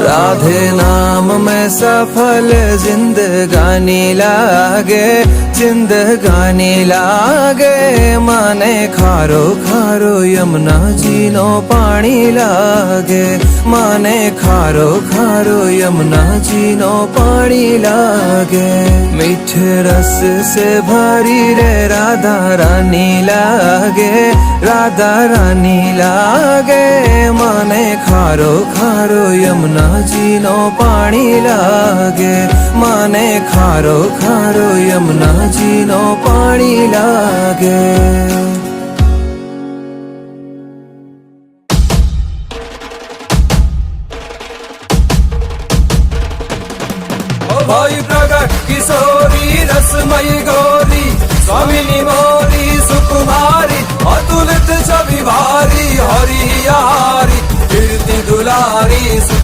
राधे नाम में सफल जिंदगानी लागे, जिंदगानी लागे। माने खारो खारो यमुना जी नो पानी लागे, माने खारो खारो यमुना जी नो पानी लागे। मीठे रस से भरी रे राधा रानी लागे, राधा रानी लागे। माने खारो खारो यमुना जी नो पानी लागे, माने खारो खारो यमुना जी नो पानी लागे। भाई प्रगट किशोरी रसमयी गौरी, स्वामिनी मोरी सुकुमारी, अतुलित छवि भारी, हरि हारी कीर्ति दुलारी।